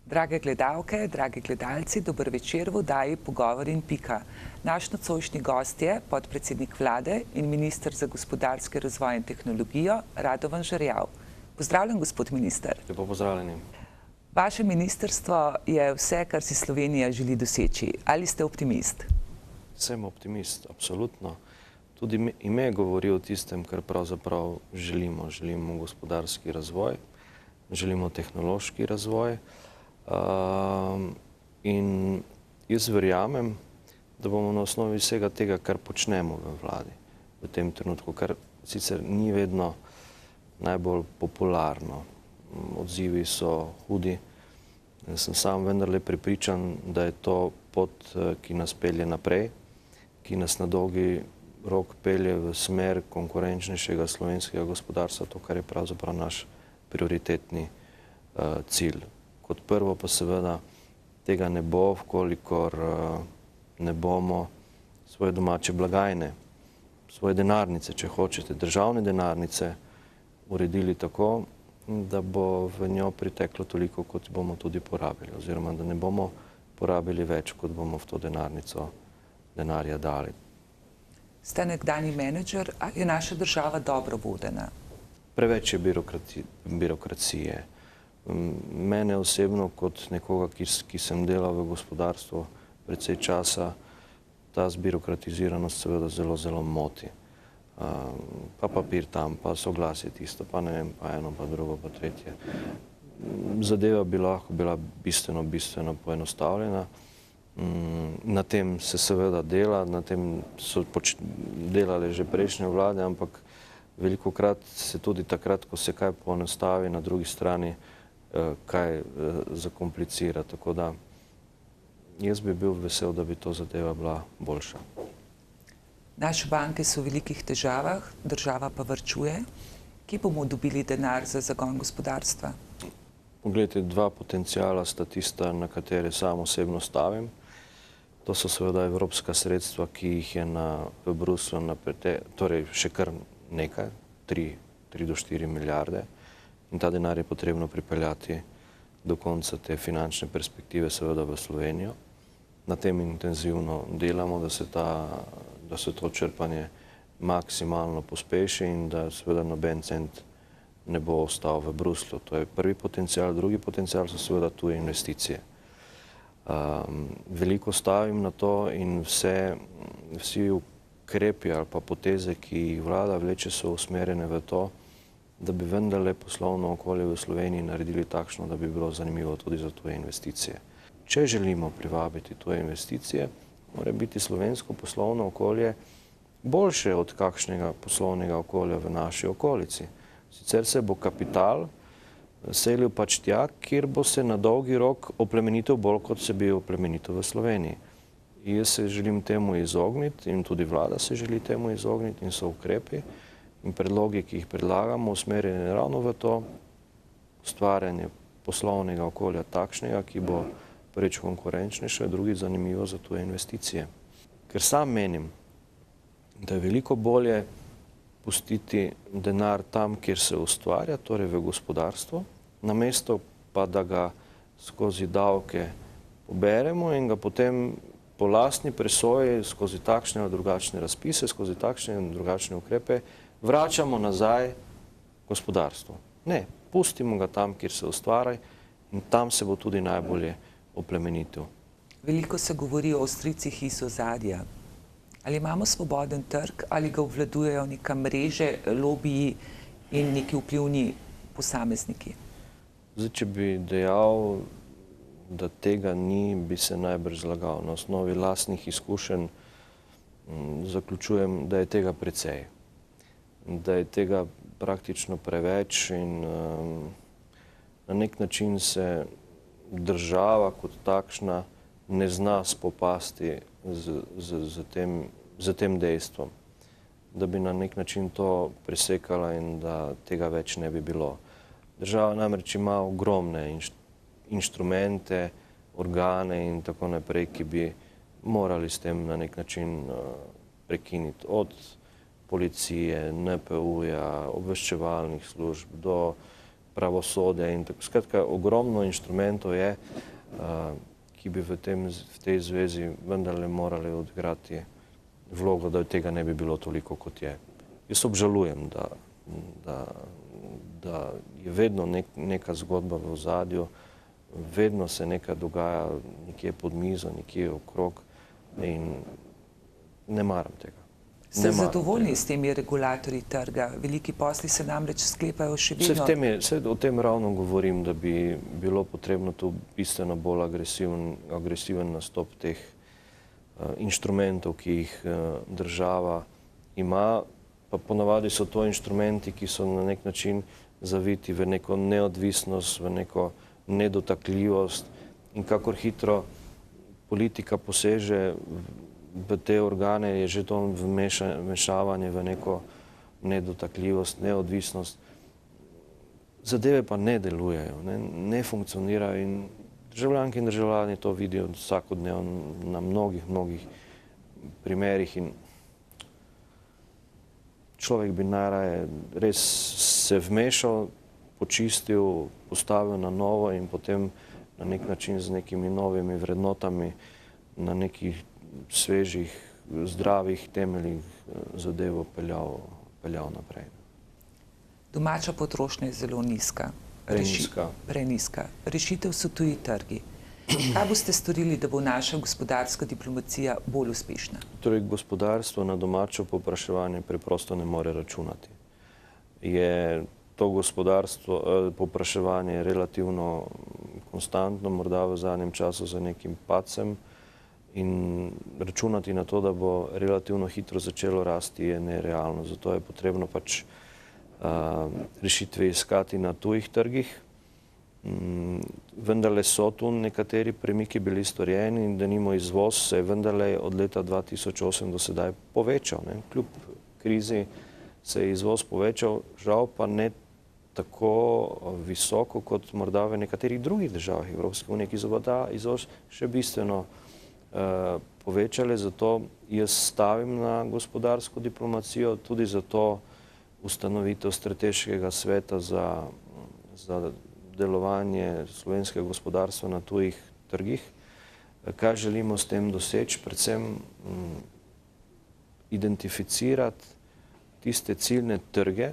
Drage gledalke, dragi gledalci, dober večer v oddaji Pogovor in pika. Naš nocojšnji gost je podpredsednik vlade in minister za gospodarski razvoj in tehnologijo Radovan Žerjav. Pozdravljen, gospod minister. Lepo pozdravljeni. Vaše ministrstvo je vse, kar si Slovenija želi doseči. Ali ste optimist? Sem optimist, absolutno. Tudi ime govori o tistem, kar pravzaprav želimo. Želimo gospodarski razvoj, želimo tehnološki razvoj. In jaz verjamem, da bomo na osnovi vsega tega, kar počnemo v vladi v tem trenutku, kar sicer ni vedno najbolj popularno. Odzivi so hudi. Sem sam vendarle prepričan, da je to pot, ki nas pelje naprej, ki nas na dolgi rok pelje v smer konkurenčnejšega slovenskega gospodarstva, to, kar je pravzaprav naš prioritetni cilj. Kot prvo pa seveda tega ne bo, vkolikor ne bomo svoje domače blagajne, svoje denarnice, če hočete, državne denarnice, uredili tako, da bo v njo priteklo toliko, kot bomo tudi porabili, oziroma da ne bomo porabili več, kot bomo v to denarnico denarja dali. Ste nekdanji menedžer, ali je naša država dobro vodena? Preveč je birokracije. Mene osebno, kot nekoga, ki sem delal v gospodarstvu precej časa, ta zbirokratiziranost seveda zelo, zelo moti. Pa papir tam, pa soglasje tisto, pa ne vem, pa eno, pa drugo, pa tretje. Zadeva bi lahko bila bistveno poenostavljena. Na tem se seveda dela, na tem so delale že prejšnje vlade, ampak velikokrat se tudi takrat, ko se kaj poenostavi, na drugi strani kaj zakomplicira. Tako da jaz bi bil vesel, da bi to zadeva bila boljša. Naše banke so v velikih težavah, država pa varčuje. Kje bomo dobili denar za zagon gospodarstva? Poglejte, dva potencijala sta tista, na katere sam osebno stavim. To so seveda evropska sredstva, ki jih je v Bruslju torej še kar nekaj, 3 do 4 milijarde. In ta denar je potrebno pripeljati do konca te finančne perspektive, seveda v Slovenijo. Na tem intenzivno delamo, da se to črpanje maksimalno pospeši in da seveda noben cent ne bo ostal v Bruslju. To je prvi potencijal. Drugi potencijal so seveda tuje investicije. Veliko stavim na to in vsi ukrepi ali pa poteze, ki jih vlada vleče, so usmerjene v to, da bi vendarle poslovno okolje v Sloveniji naredili takšno, da bi bilo zanimivo tudi za tuje investicije. Če želimo privabiti tuje investicije, mora biti slovensko poslovno okolje boljše od kakšnega poslovnega okolja v naši okolici. Sicer se bo kapital selil pač tja, kjer bo se na dolgi rok oplemenitev bolj, kot se bi oplemenitev v Sloveniji. Jaz se želim temu izogniti in tudi vlada se želi temu izogniti in so ukrepi in predlogi, ki jih predlagamo, usmerjeni ravno v to ustvarjanje poslovnega okolja takšnega, ki bo prvič konkurenčnejše, drugič zanimivo za tuje investicije. Ker sam menim, da je veliko bolje pustiti denar tam, kjer se ustvarja, torej v gospodarstvo, namesto pa, da ga skozi davke poberemo in ga potem po lastni presoji skozi takšne ali drugačne razpise, skozi takšne in drugačne ukrepe vračamo nazaj gospodarstvo. Ne, pustimo ga tam, kjer se ustvarja in tam se bo tudi najbolje oplemenitev. Veliko se govori o ostricih iz ozadja. Ali imamo svoboden trg ali ga obvladujejo neka mreže, lobiji in neki vplivni posamezniki? Zdaj, če bi dejal, da tega ni, bi se najbrž zlagal. Na osnovi lastnih izkušenj zaključujem, da je tega precej. Da je tega praktično preveč in na nek način se država kot takšna ne zna spopasti z tem dejstvom, da bi na nek način to presekala in da tega več ne bi bilo. Država namreč ima ogromne inštrumente, organe in tako naprej, ki bi morali s tem na nek način prekiniti. Od policije, NPU-ja, obveščevalnih služb do pravosodja in tako. Skratka, ogromno inštrumentov je, ki bi v tej zvezi vendarle morali odigrati vlogo, da tega ne bi bilo toliko, kot je. Jaz obžalujem, da je vedno neka zgodba v ozadju, vedno se nekaj dogaja nekje pod mizo, nekje okrog in ne maram tega. Ste zadovoljni s temi regulatorji trga? Veliki posli se namreč sklepajo še vedno. O tem ravno govorim, da bi bilo potrebno tu bistveno bolj agresiven nastop teh inštrumentov, ki jih država ima, pa ponavadi so to inštrumenti, ki so na nek način zaviti v neko neodvisnost, v neko nedotakljivost in kakor hitro politika poseže v te organe, je že to vmešavanje v neko nedotakljivost, neodvisnost. Zadeve pa ne delujejo, ne funkcionirajo in državljanke in državljani to vidijo vsakodnevno na mnogih primerih in človek bi najraje res se vmešal, počistil, postavil na novo in potem na nek način z nekimi novimi vrednotami, na nekih svežih, zdravih temeljih zadevo peljal naprej. Domača potrošnja je zelo nizka. Prenizka. Rešitev so tuji trgi. Kaj boste storili, da bo naša gospodarska diplomacija bolj uspešna? Torej, gospodarstvo na domačo povpraševanje preprosto ne more računati. Je to gospodarstvo, povpraševanje relativno konstantno, morda v zadnjem času za nekim padcem, in računati na to, da bo relativno hitro začelo rasti, je nerealno. Zato je potrebno pač rešitve iskati na tujih trgih. Vendarle so tu nekateri premiki bili storjeni in denimo izvoz se je vendarle od leta 2008 do sedaj povečal. Kljub krizi se je izvoz povečal, žal pa ne tako visoko kot morda v nekaterih drugih državah Evropske unije, ki so pa ta izvoz še bistveno povečale, zato jaz stavim na gospodarsko diplomacijo, tudi zato ustanovitev strateškega sveta za delovanje slovenskega gospodarstva na tujih trgih. Kaj želimo s tem doseči? Predvsem identificirati tiste ciljne trge,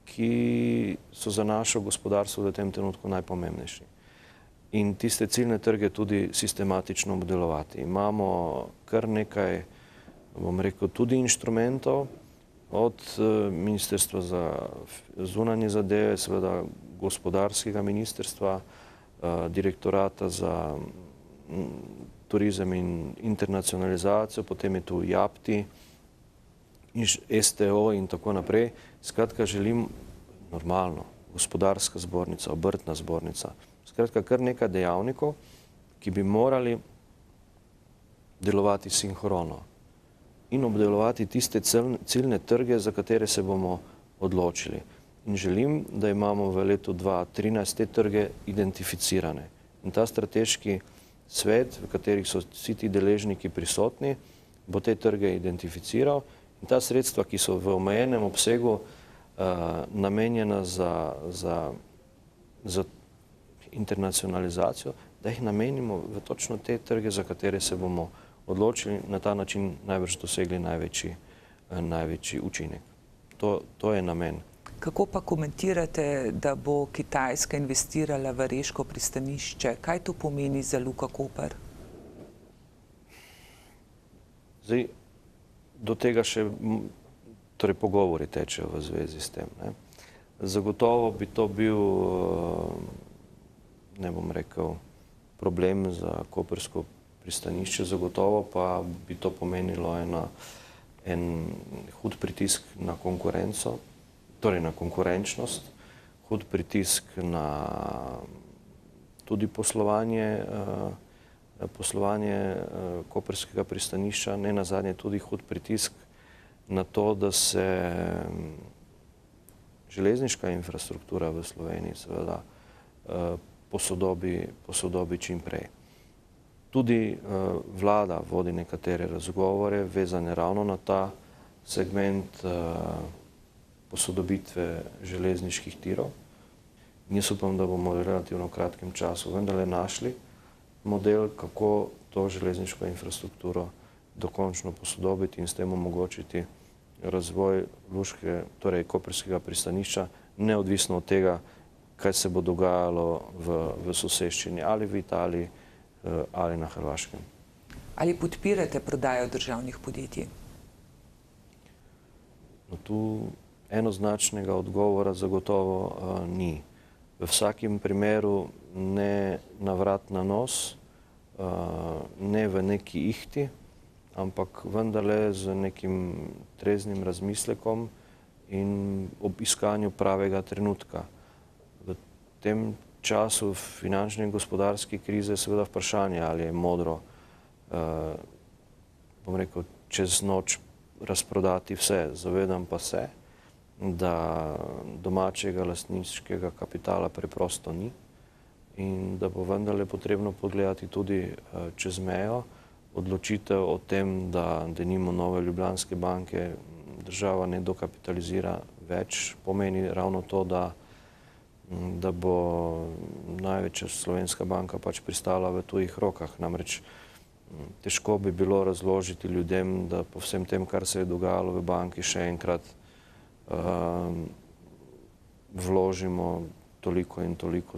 ki so za našo gospodarstvo v tem trenutku najpomembnejši. In tiste ciljne trge tudi sistematično obdelovati. Imamo kar nekaj, bom rekel, tudi inštrumentov, od Ministrstva za zunanje zadeve, seveda gospodarskega ministrstva, direktorata za turizem in internacionalizacijo, potem je tu JAPTI, STO in tako naprej. Skratka, želim normalno, gospodarska zbornica, obrtna zbornica, skratka, kar nekaj dejavnikov, ki bi morali delovati sinhrono in obdelovati tiste ciljne trge, za katere se bomo odločili. In želim, da imamo v letu 2013 te trge identificirane. In ta strateški svet, v katerih so vsi ti deležniki prisotni, bo te trge identificiral in ta sredstva, ki so v omejenem obsegu namenjena za internacionalizacijo, da jih namenimo v točno te trge, za katere se bomo odločili, na ta način najbrž dosegli največji učinek. To je namen. Kako pa komentirate, da bo Kitajska investirala v reško pristanišče? Kaj to pomeni za Luko Koper? Zdaj, do tega še torej pogovori tečejo v zvezi s tem. Zagotovo bi to bil, ne bom rekel, problem za koprsko pristanišče, zagotovo pa bi to pomenilo en hud pritisk na konkurenco, torej na konkurenčnost, hud pritisk na tudi poslovanje koprskega pristanišča, ne nazadnje tudi hud pritisk na to, da se železniška infrastruktura v Sloveniji seveda posodobi čim prej. Tudi vlada vodi nekatere razgovore, vezane ravno na ta segment posodobitve železniških tirov. Jaz upam, da bomo v relativno kratkem času vendarle našli model, kako to železniško infrastrukturo dokončno posodobiti in s tem omogočiti razvoj torej koprskega pristanišča, neodvisno od tega, kaj se bo dogajalo v soseščini ali v Italiji ali na Hrvaškem. Ali podpirate prodajo državnih podjetij? No, tu enoznačnega odgovora zagotovo ni. V vsakem primeru ne na vrat na nos, ne v neki ihti, ampak vendarle z nekim treznim razmislekom in ob iskanju pravega trenutka. V tem času finančne in gospodarske krize je seveda vprašanje, ali je modro, bom rekel, čez noč razprodati vse. Zavedam pa se, da domačega lastniškega kapitala preprosto ni in da bo vendarle potrebno pogledati tudi čez mejo. Odločitev o tem, da denimo Nove Ljubljanske banke država ne dokapitalizira več, pomeni ravno to, da bo največja slovenska banka pač pristala v tujih rokah. Namreč težko bi bilo razložiti ljudem, da po vsem tem, kar se je dogajalo v banki, še enkrat vložimo toliko in toliko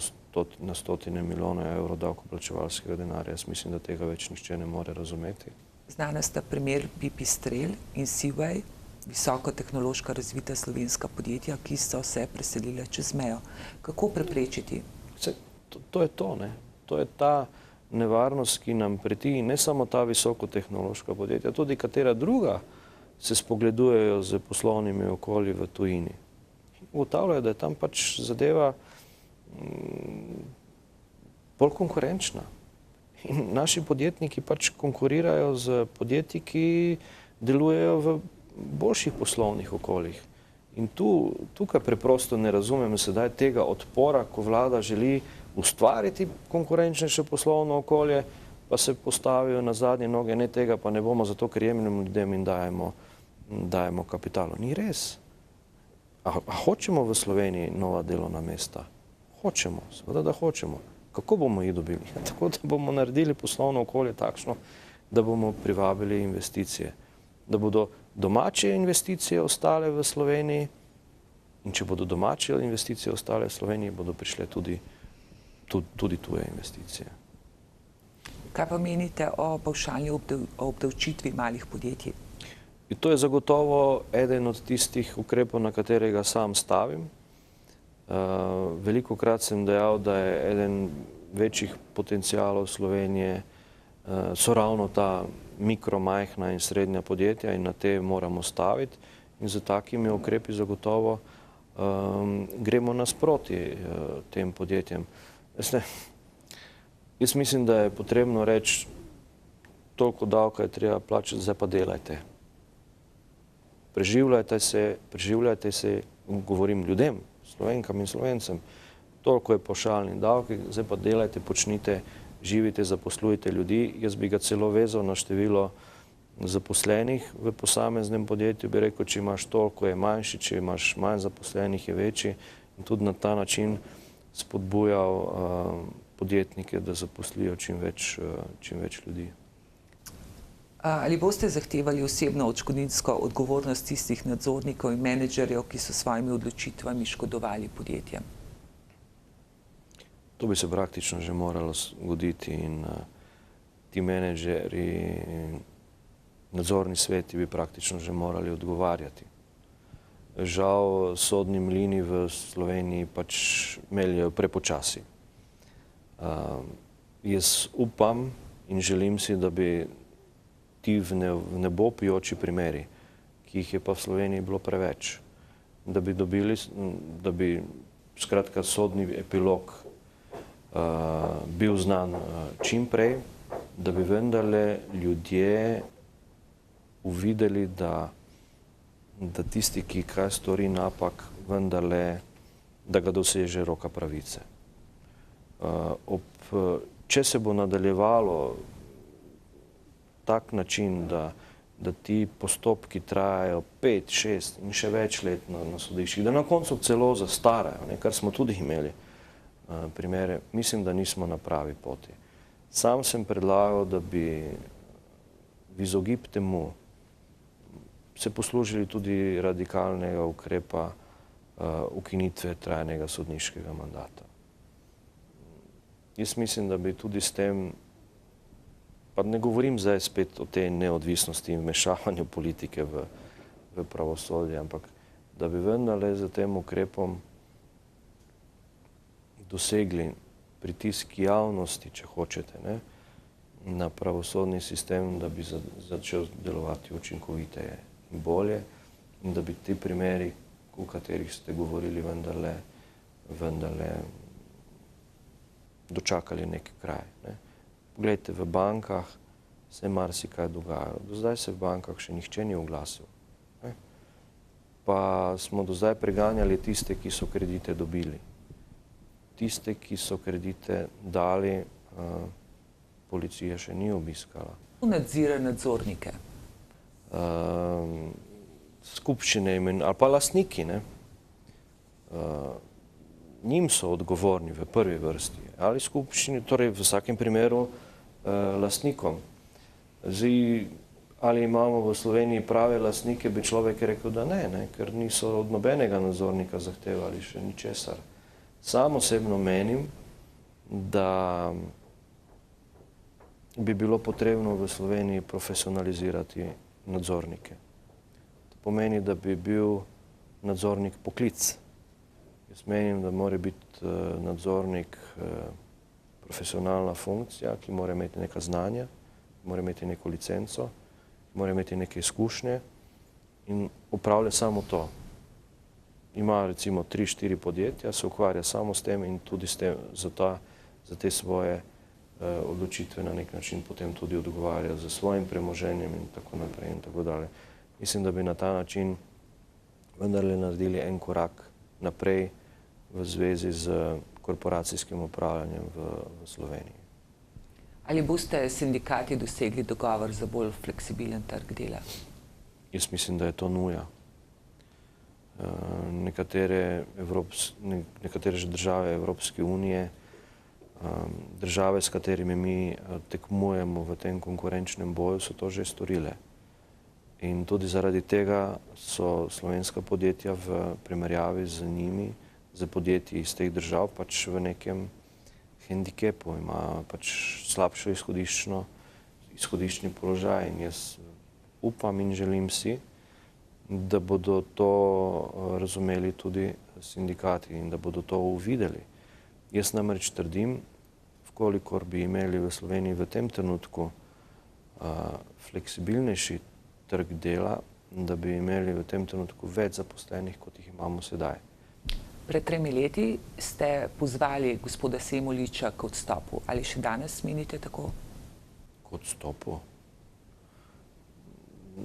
na stotine milijonov evrov davkoplačevalskega denarja. Jaz mislim, da tega več nihče ne more razumeti. Znana sta primer Pipistrel in Seaway, visokotehnološka razvita slovenska podjetja, ki so se preselile čez mejo. Kako preprečiti? To je to, ne. To je ta nevarnost, ki nam preti, ne samo ta visokotehnološka podjetja, tudi katera druga se spogledujejo z poslovnimi okolji v tujini. Ugotavljajo, da je tam pač zadeva bolj konkurenčna. In naši podjetniki pač konkurirajo z podjetji, ki delujejo v boljših poslovnih okoljih. In tukaj preprosto ne razumem sedaj tega odpora, ko vlada želi ustvariti konkurenčnejše poslovno okolje, pa se postavijo na zadnje noge, ne tega pa ne bomo, zato ker jemljemo ljudem in dajemo kapitalu. Ni res. A hočemo v Sloveniji nova delovna mesta? Hočemo, seveda da hočemo. Kako bomo jih dobili? Tako, da bomo naredili poslovno okolje takšno, da bomo privabili investicije. Da bodo domače investicije ostale v Sloveniji in če bodo domače investicije ostale v Sloveniji, bodo prišle tudi tuje investicije. Kaj pa menite o pavšalni obdavčitvi malih podjetij? In to je zagotovo eden od tistih ukrepov, na katerega sam stavim. Velikokrat sem dejal, da je eden večjih potencialov Slovenije so ravno ta mikro, majhna in srednja podjetja in na te moramo staviti. In z takimi ukrepi zagotovo gremo nasproti tem podjetjem. Jaz mislim, da je potrebno reči, toliko davka je treba plačati, zdaj pa delajte. Preživljajte se, govorim ljudem, Slovenkam in Slovencem. Toliko je pavšalni davki, zdaj pa delajte, počnite, živite, zaposlujte ljudi. Jaz bi ga celo vezal na število zaposlenih v posameznem podjetju. Bi rekel, če imaš toliko, je manjši, če imaš manj zaposlenih, je večji. In tudi na ta način spodbujal podjetnike, da zaposlijo čim več ljudi. Ali boste zahtevali osebno odškodninsko odgovornost tistih nadzornikov in menedžerjev, ki so s svojimi odločitvami škodovali podjetjem? To bi se praktično že moralo zgoditi in ti menedžerji in nadzorni sveti bi praktično že morali odgovarjati. Žal sodni mlini v Sloveniji pač meljejo prepočasi. Jaz upam in želim si, da bi ti v nebo pijoči primeri, ki jih je pa v Sloveniji bilo preveč, da bi skratka sodni epilog bil znan čim prej, da bi vendarle ljudje uvideli, da tisti, ki kaj stori napak, vendarle, da ga doseže roka pravice. Če se bo nadaljevalo tak način, da ti postopki trajajo 5, 6 in še več let na sodiščih, da na koncu celo zastarajo, kar smo tudi imeli primere, mislim, da nismo na pravi poti. Sam sem predlagal, da bi v izogib temu se poslužili tudi radikalnega ukrepa ukinitve trajnega sodniškega mandata. Jaz mislim, da bi tudi s tem, pa ne govorim zdaj spet o tej neodvisnosti in vmešavanju politike v pravosodje, ampak da bi vendarle za tem ukrepom dosegli pritisk javnosti, če hočete, ne, na pravosodni sistem, da bi začel delovati učinkoviteje in bolje in da bi ti primeri, o katerih ste govorili, vendarle dočakali neki kraj. Ne. Poglejte, v bankah se je marsikaj dogajalo. Do zdaj se v bankah še nihče ni oglasil. Ne. Pa smo do zdaj preganjali tiste, ki so kredite dobili. Tiste, ki so kredite dali, policija še ni obiskala. Nadzira nadzornike? Skupščine ali pa lastniki, ne. Njim so odgovorni v prvi vrsti. Ali skupščini, torej v vsakem primeru lastnikom. Zdaj, ali imamo v Sloveniji prave lastnike, bi človek rekel, da ne, ker niso od nobenega nadzornika zahtevali še ničesar. Sam osebno menim, da bi bilo potrebno v Sloveniji profesionalizirati nadzornike. To pomeni, da bi bil nadzornik poklic. Jaz menim, da mora biti nadzornik profesionalna funkcija, ki mora imeti neka znanja, mora imeti neko licenco, mora imeti neke izkušnje in upravlja samo to. Ima recimo 3-4 podjetja, se ukvarja samo s tem in tudi za te svoje odločitve na nek način potem tudi odgovarja za svojim premoženjem in tako naprej in tako dalje. Mislim, da bi na ta način vendarle naredili en korak naprej v zvezi z korporacijskim upravljanjem v Sloveniji. Ali boste sindikati dosegli dogovor za bolj fleksibilen trg dela? Jaz mislim, da je to nuja. Nekatere države Evropske unije, države, s katerimi mi tekmujemo v tem konkurenčnem boju, so to že storile. In tudi zaradi tega so slovenska podjetja v primerjavi z njimi, z podjetji iz teh držav, pač v nekem hendikepu, ima pač slabšo izhodiščni položaj. In jaz upam in želim si, da bodo to razumeli tudi sindikati in da bodo to uvideli. Jaz namreč trdim, vkolikor bi imeli v Sloveniji v tem trenutku fleksibilnejši trg dela, da bi imeli v tem trenutku več zaposlenih, kot jih imamo sedaj. Pred 3 leti ste pozvali gospoda Semoliča k odstopu. Ali še danes menite tako? K odstopu?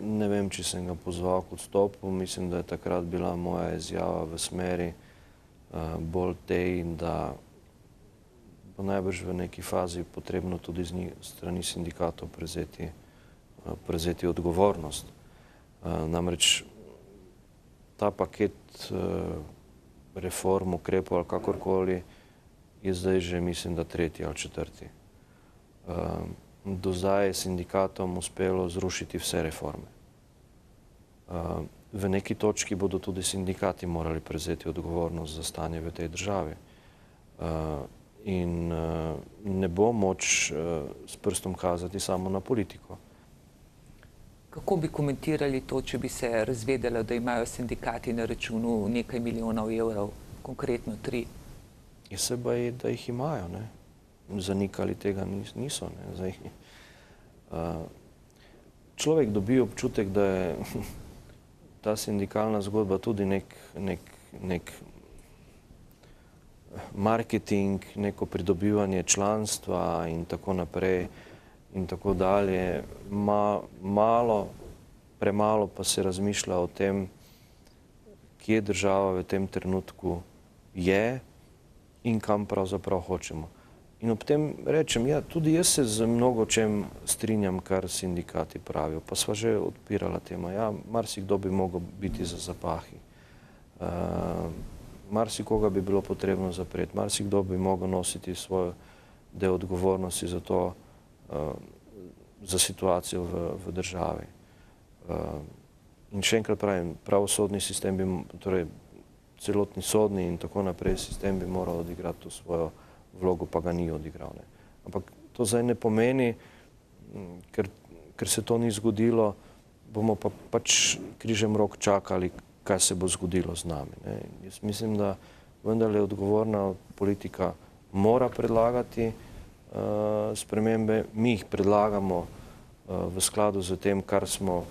Ne vem, če sem ga pozval k odstopu. Mislim, da je takrat bila moja izjava v smeri bolj tej, da bo najbrž v neki fazi potrebno tudi z strani sindikatov prevzeti odgovornost. Namreč ta paket reform, ukrepov ali kakorkoli je zdaj že, mislim, da 3. ali 4. Do zdaj je sindikatom uspelo zrušiti vse reforme. V neki točki bodo tudi sindikati morali prevzeti odgovornost za stanje v tej državi. In ne bo moč s prstom kazati samo na politiko. Kako bi komentirali to, če bi se razvedelo, da imajo sindikati na računu nekaj milijonov evrov, konkretno 3? Je se baje, da jih imajo, ne. Zanikali tega niso, ne. Zdaj, človek dobi občutek, da je ta sindikalna zgodba tudi nek marketing, neko pridobivanje članstva in tako naprej in tako dalje. Premalo pa se razmišlja o tem, kje država v tem trenutku je in kam pravzaprav hočemo. In ob tem rečem, ja, tudi jaz se z mnogo čem strinjam, kar sindikati pravijo, pa sva že odpirala tema. Ja, marsikdo bi mogel biti za zapahi. marsikoga bi bilo potrebno zapreti, marsikdo bi mogel nositi svoj del odgovornosti za to, za situacijo v državi. In še enkrat pravim, pravosodni sistem bi, torej celotni sodni in tako naprej sistem bi moral odigrati to svojo vlogo, pa ga ni odigral. Ne. Ampak to zdaj ne pomeni, ker se to ni zgodilo, bomo pa pač križem rok čakali, kaj se bo zgodilo z nami. Ne. Jaz mislim, da vendarle odgovorna politika mora predlagati spremembe, mi jih predlagamo v skladu z tem, kar smo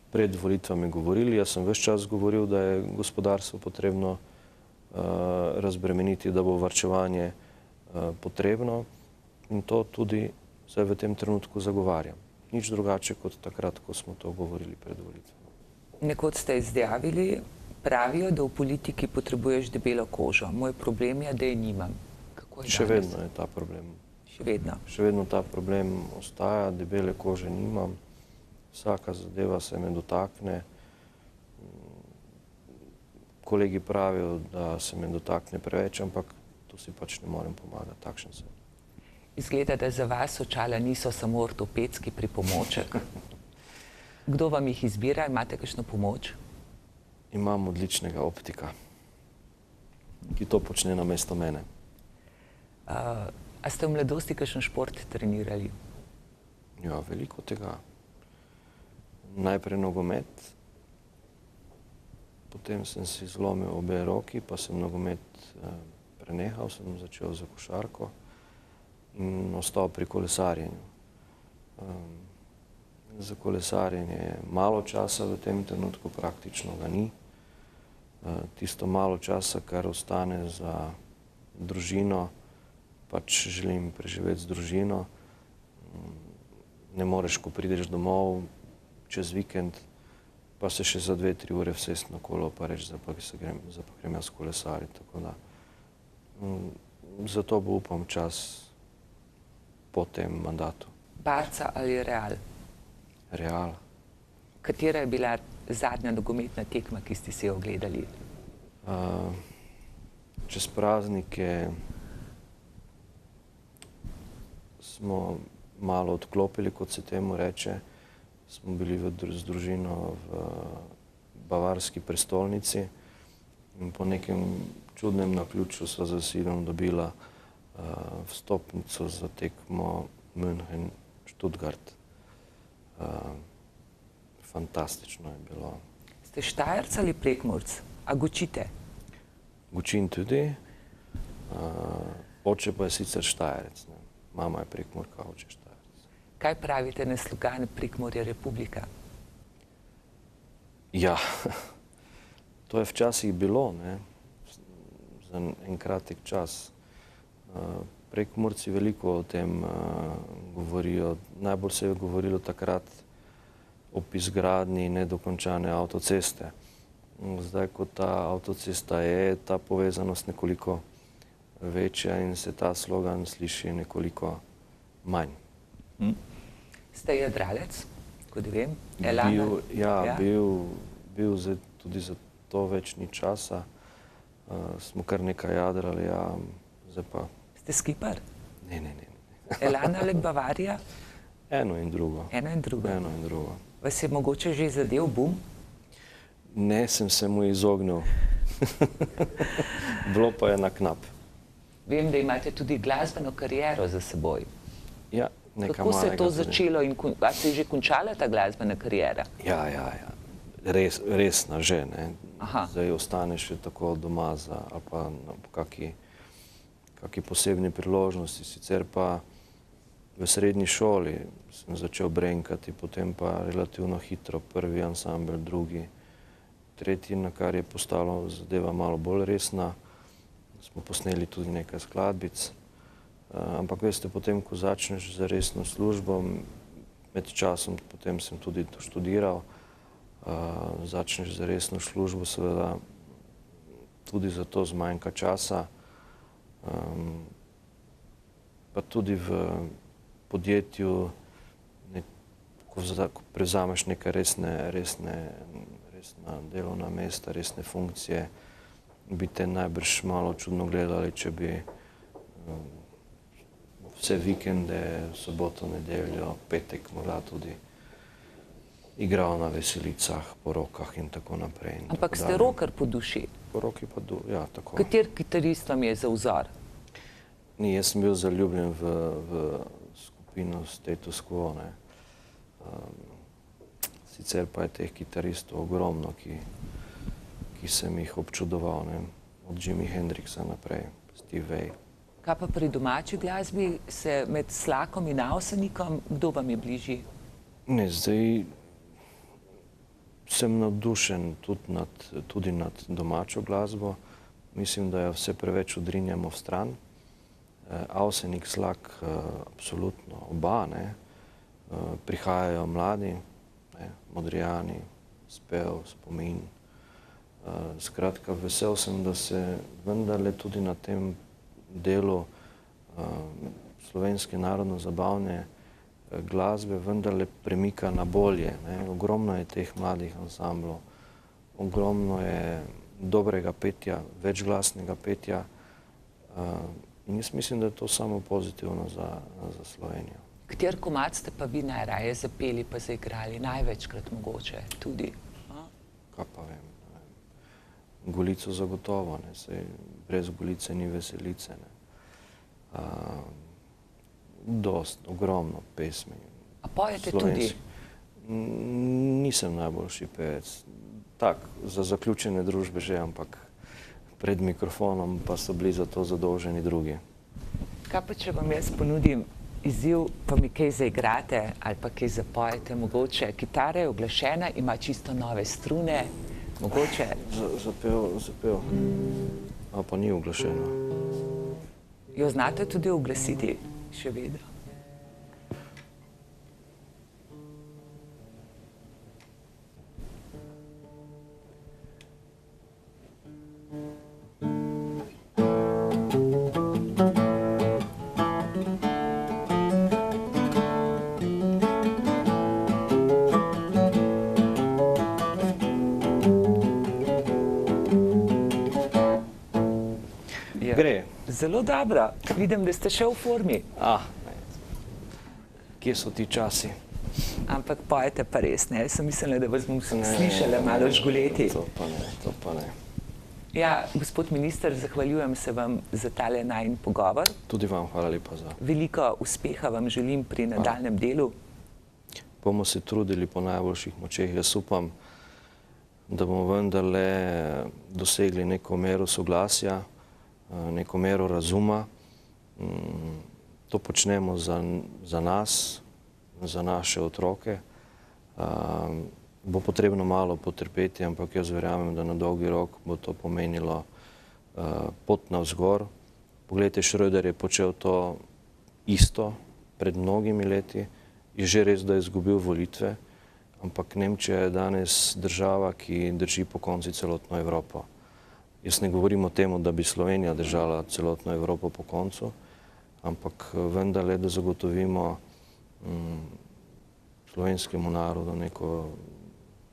pred volitvami govorili. Jaz sem ves čas govoril, da je gospodarstvo potrebno razbremeniti, da bo varčevanje potrebno in to tudi zdaj v tem trenutku zagovarjam. Nič drugače kot takrat, ko smo to govorili pred volitvami. Nekoč ste izjavili, pravijo, da v politiki potrebuješ debelo kožo. Moj problem je, da je nimam. Kako je danes? Še vedno je ta problem. Še vedno. Še vedno ta problem ostaja, debele kože nimam. Vsaka zadeva se me dotakne. Kolegi pravijo, da se me dotakne preveč, ampak to si pač ne morem pomagati, takšen sem. Izgleda, da za vas očala niso samo ortopedski pripomoček. Kdo vam jih izbira? Imate kakšno pomoč? Imam odličnega optika, ki to počne namesto mene. A ste v mladosti kakšen šport trenirali? Ja, veliko tega. Najprej nogomet, potem sem si zlomil obe roki, pa sem nogomet prenehal, sem začel za košarko in ostal pri kolesarjenju. Za kolesarjenje malo časa v tem trenutku praktično ga ni. Tisto malo časa, kar ostane za družino, pač želim preživeti z družino. Ne moreš, ko prideš domov čez vikend, pa se še za 2-3 ure vsesti na kolo, pa reči, da pa grem jaz kolesariti. Tako da, zato bo upam čas po tem mandatu. Barca ali Real? Real. Katera je bila zadnja nogometna tekma, ki ste si jo ogledali? Čez praznike smo malo odklopili, kot se temu reče. Smo bili z družino v bavarski prestolnici in po nekem čudnem naključju sva z sinom dobila vstopnico za tekmo München-Stuttgart. Fantastično je bilo. Ste Štajerc ali Prekmurec? A gučite? Gučim tudi. Oče pa je sicer Štajerec. Mama je Prekmurka, oče Štajerec. Kaj pravite na slogan Prekmurje Republika? Ja, to je včasih bilo, ne, za en kratek čas. Prekmurci veliko o tem govorijo. Najbolj se je govorilo takrat o izgradnji nedokončane avtoceste. Zdaj, ko ta avtocesta je, ta povezanost nekoliko večja in se ta slogan sliši nekoliko manj. Ste jadralec, kot vem? Bil zdaj tudi za to več ni časa. Smo kar nekaj jadrali, ja, zdaj pa... Ste skipar? Ne. Elana ali Bavarija? Eno in drugo. Eno in drugo. Eno in drugo. Vas je mogoče že zadev bum? Ne, sem se mu izognil. Bilo pa je na knap. Vem, da imate tudi glasbeno kariero za seboj. Ja, nekaj Kako se je to malega tudi. začelo in a se je že končala ta glasbena kariera? Ja. Resna že, ne. Aha. Zdaj ostaneš še tako doma ali pa na kaki posebni priložnosti. Sicer pa v srednji šoli sem začel brenkati, potem pa relativno hitro prvi ansambel, drugi, tretji, na kar je postalo zadeva malo bolj resna. Smo posneli tudi nekaj skladbic. Ampak veste, potem, ko začneš z resno službo, med časom potem sem tudi študiral, začneš z resno službo, seveda tudi za to zmanjka časa. Pa tudi v podjetju, ko prevzameš neka resna delovna mesta, resne funkcije, bi te najbrž malo čudno gledali, če bi vse vikende, soboto, nedeljo, petek morda tudi igral na veselicah, po rokah in tako naprej. Ampak ste rocker po duši. Po roki pa ja, tako. Kater kitarist vam je za vzor? Ni, jaz sem bil zaljubljen v skupino Status Quo, ne. Sicer pa je teh kitaristov ogromno, ki sem jih občudoval, ne. Od Jimi Hendrixa naprej, Steve Vai. Kaj pa pri domači glasbi, se med Slakom in Avsenikom, kdo vam je bližji? Ne, zdaj sem navdušen tudi nad domačo glasbo. Mislim, da jo vse preveč odrinjamo v stran. Avsenik, Slak, absolutno oba, ne. Prihajajo mladi, ne, Modrijani, Spev, Spomin. Skratka, vesel sem, da se vendarle tudi na tem delu slovenske narodno-zabavne glasbe vendarle premika na bolje, ne. Ogromno je teh mladih ansamblov, ogromno je dobrega petja, večglasnega petja in jaz mislim, da je to samo pozitivno za Slovenijo. Kater komad ste pa vi najraje zapeli pa zaigrali, največkrat mogoče tudi? Kaj pa vem, ne vem. Golico zagotovo, ne, saj brez Golice ni veselice, ne. Ogromno pesmi. A pojete tudi? Nisem najboljši pevec. Tak, za zaključene družbe že, ampak pred mikrofonom pa so bili za to zadolženi drugi. Kaj pa, če vam jaz ponudim izziv, pa mi kaj zaigrate ali pa kaj zapojete, mogoče? Kitara je uglašena, ima čisto nove strune, mogoče? Zapel. A pa ni uglašena. Jo znate tudi uglasiti, še vedno? Gre. Zelo dobro. Vidim, da ste še v formi. Kje so ti časi? Ampak pojete pa res, ne? Sem mislila, da vas bom slišala malo žgoleti. To pa ne. Ja, gospod minister, zahvaljujem se vam za tale najin pogovor. Tudi vam hvala lepa za. Veliko uspeha vam želim pri nadaljnjem delu. Bomo se trudili po najboljših močeh. Jaz upam, da bomo vendarle dosegli neko mero soglasja, neko mero razuma. To počnemo za nas, za naše otroke. Bo potrebno malo potrpeti, ampak jaz verjamem, da na dolgi rok bo to pomenilo pot navzgor. Poglejte, Schröder je počel to isto pred mnogimi leti. Je že res, da je izgubil volitve, ampak Nemčija je danes država, ki drži pokonci celotno Evropo. Jaz ne govorim o tem, da bi Slovenija držala celotno Evropo po koncu, ampak vendarle, da zagotovimo slovenskemu narodu neko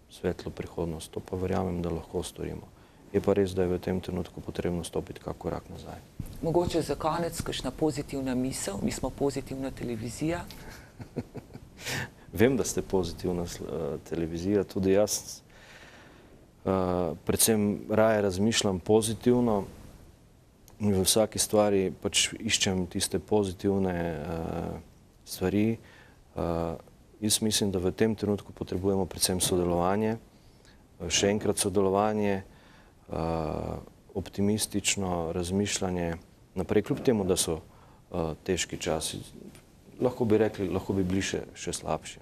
svetlo prihodnost. To pa verjamem, da lahko storimo. Je pa res, da je v tem trenutku potrebno stopiti kak korak nazaj. Mogoče za konec kakšna pozitivna misel? Mi smo pozitivna televizija. Vem, da ste pozitivna televizija, tudi jaz predvsem raje razmišljam pozitivno in v vsaki stvari pač iščem tiste pozitivne stvari. Jaz mislim, da v tem trenutku potrebujemo predvsem sodelovanje, še enkrat sodelovanje, optimistično razmišljanje naprej, kljub temu, da so težki časi. Lahko bi rekli, lahko bi bili še slabši.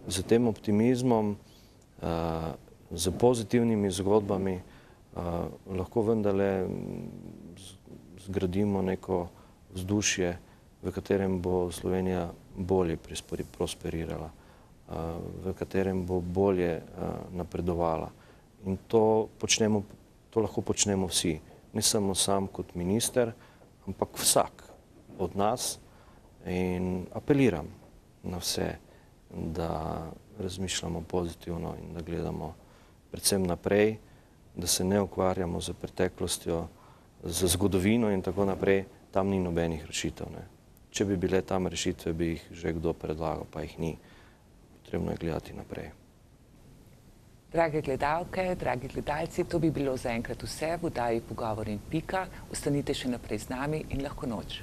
Z tem optimizmom, z pozitivnimi zgodbami lahko vendarle zgradimo neko vzdušje, v katerem bo Slovenija bolje prosperirala, v katerem bo bolje napredovala. In to lahko počnemo vsi. Ne samo sam kot minister, ampak vsak od nas. In apeliram na vse, da razmišljamo pozitivno in da gledamo predvsem naprej, da se ne ukvarjamo z preteklostjo, z zgodovino in tako naprej, tam ni nobenih rešitev. Ne. Če bi bile tam rešitve, bi jih že kdo predlagal, pa jih ni. Potrebno je gledati naprej. Drage gledalke, dragi gledalci, to bi bilo zaenkrat vse v oddaji Pogovor in pika. Ostanite še naprej z nami in lahko noč.